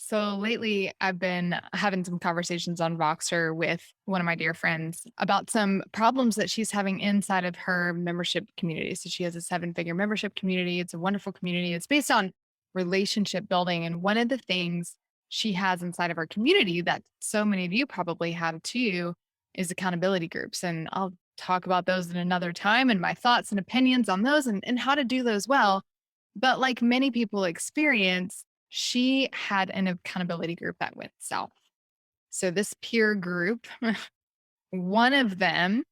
So lately, I've been having some conversations on Voxer with one of my dear friends about some problems that she's having inside of her membership community. So she has a seven-figure membership community. It's a wonderful community. It's based on relationship building. And one of the things she has inside of her community that so many of you probably have too is accountability groups. And I'll talk about those in another time and my thoughts and opinions on those and how to do those well. But like many people experience, she had an accountability group that went south. So this peer group, one of them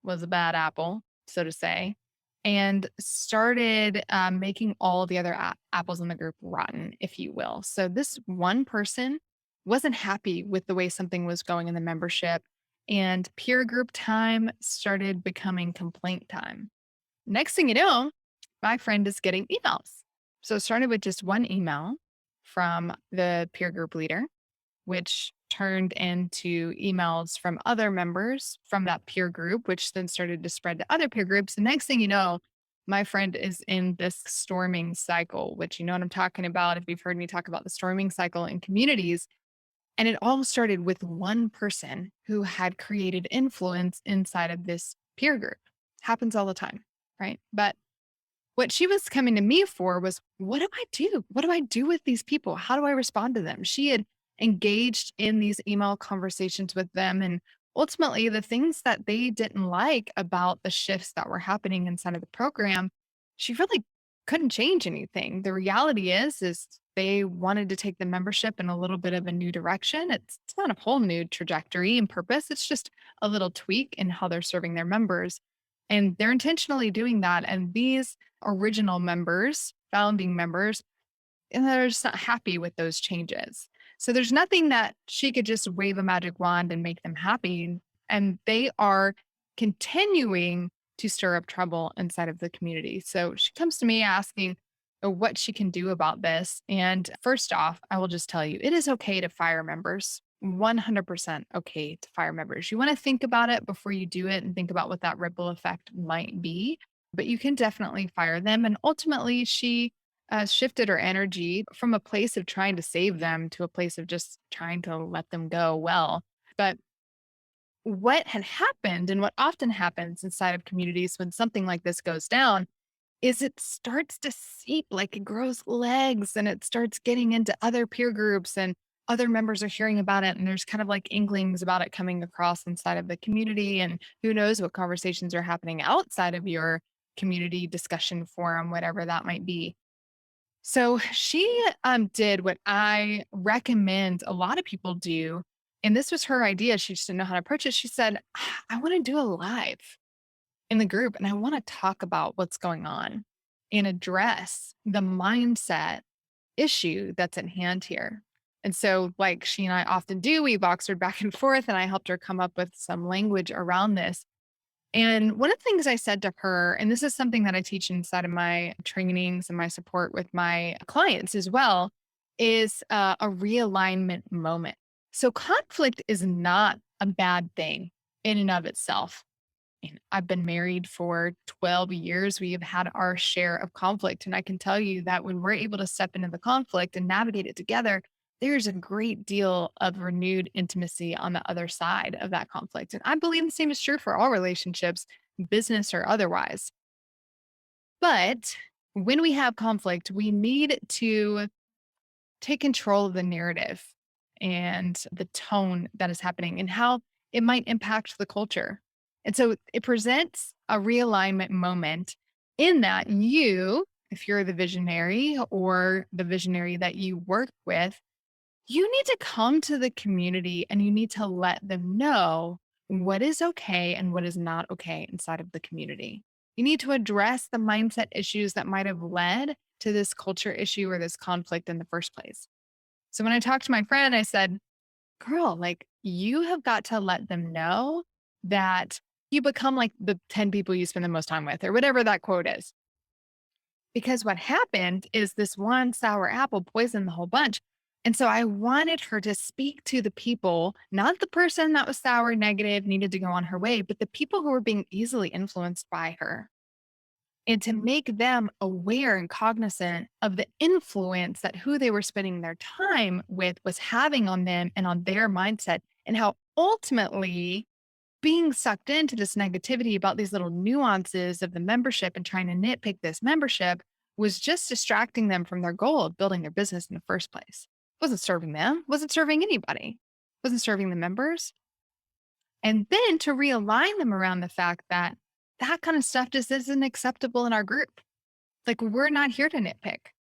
was a bad apple, so to say, and started making all the other apples in the group rotten, if you will. So this one person wasn't happy with the way something was going in the membership, and peer group time started becoming complaint time. Next thing you know, my friend is getting emails. So it started with just one email from the peer group leader, which turned into emails from other members from that peer group, which then started to spread to other peer groups. The next thing you know, my friend is in this storming cycle, which you know what I'm talking about if you've heard me talk about the storming cycle in communities. And it all started with one person who had created influence inside of this peer group. Happens all the time, right? But what she was coming to me for was, what do I do? What do I do with these people? How do I respond to them? She had engaged in these email conversations with them. And ultimately, the things that they didn't like about the shifts that were happening inside of the program, she really couldn't change anything. The reality is they wanted to take the membership in a little bit of a new direction. It's not a whole new trajectory and purpose. It's just a little tweak in how they're serving their members. And they're intentionally doing that. And these original members, founding members, and they're just not happy with those changes. So there's nothing that she could just wave a magic wand and make them happy. And they are continuing to stir up trouble inside of the community. So she comes to me asking what she can do about this. And first off, I will just tell you it is okay to fire members. 100% okay to fire members. You want to think about it before you do it and think about what that ripple effect might be, but you can definitely fire them. And ultimately, she shifted her energy from a place of trying to save them to a place of just trying to let them go well. But what had happened and what often happens inside of communities when something like this goes down is it starts to seep, like it grows legs and it starts getting into other peer groups and other members are hearing about it. And there's kind of like inklings about it coming across inside of the community. And who knows what conversations are happening outside of your community discussion forum, whatever that might be. So she did what I recommend a lot of people do. And this was her idea. She just didn't know how to approach it. She said, I want to do a live in the group and I want to talk about what's going on and address the mindset issue that's at hand here. And so, like she and I often do, we boxered back and forth, and I helped her come up with some language around this. And one of the things I said to her, and this is something that I teach inside of my trainings and my support with my clients as well, is a realignment moment. So, conflict is not a bad thing in and of itself. And I've been married for 12 years. We have had our share of conflict. And I can tell you that when we're able to step into the conflict and navigate it together, there's a great deal of renewed intimacy on the other side of that conflict. And I believe the same is true for all relationships, business or otherwise. But when we have conflict, we need to take control of the narrative and the tone that is happening and how it might impact the culture. And so it presents a realignment moment in that you, if you're the visionary or the visionary that you work with, you need to come to the community and you need to let them know what is okay and what is not okay inside of the community. You need to address the mindset issues that might have led to this culture issue or this conflict in the first place. So when I talked to my friend, I said, girl, like you have got to let them know that you become like the 10 people you spend the most time with, or whatever that quote is. Because what happened is this one sour apple poisoned the whole bunch. And so I wanted her to speak to the people, not the person that was sour, negative, needed to go on her way, but the people who were being easily influenced by her. and to make them aware and cognizant of the influence that who they were spending their time with was having on them and on their mindset, and how ultimately being sucked into this negativity about these little nuances of the membership and trying to nitpick this membership was just distracting them from their goal of building their business in the first place. Wasn't serving them, wasn't serving anybody, wasn't serving the members. And then to realign them around the fact that that kind of stuff just isn't acceptable in our group. Like, we're not here to nitpick.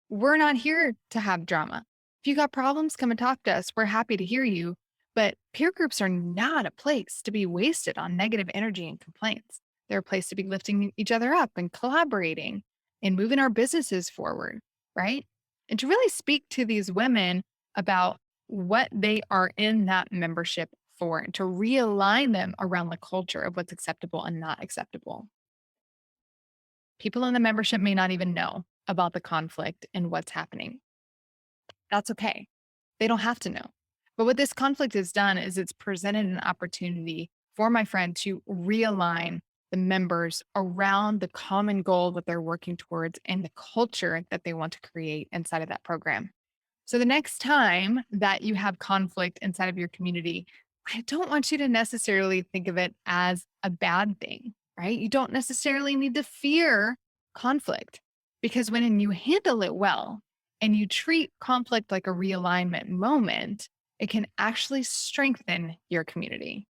We're not here to have drama. If you got problems, come and talk to us. We're happy to hear you. But peer groups are not a place to be wasted on negative energy and complaints. They're a place to be lifting each other up and collaborating and moving our businesses forward, right? And to really speak to these women about what they are in that membership for and to realign them around the culture of what's acceptable and not acceptable. People in the membership may not even know about the conflict and what's happening. That's okay. They don't have to know. But what this conflict has done is it's presented an opportunity for my friend to realign the members around the common goal that they're working towards and the culture that they want to create inside of that program. So the next time that you have conflict inside of your community, I don't want you to necessarily think of it as a bad thing, right? You don't necessarily need to fear conflict because when you handle it well and you treat conflict like a realignment moment, it can actually strengthen your community.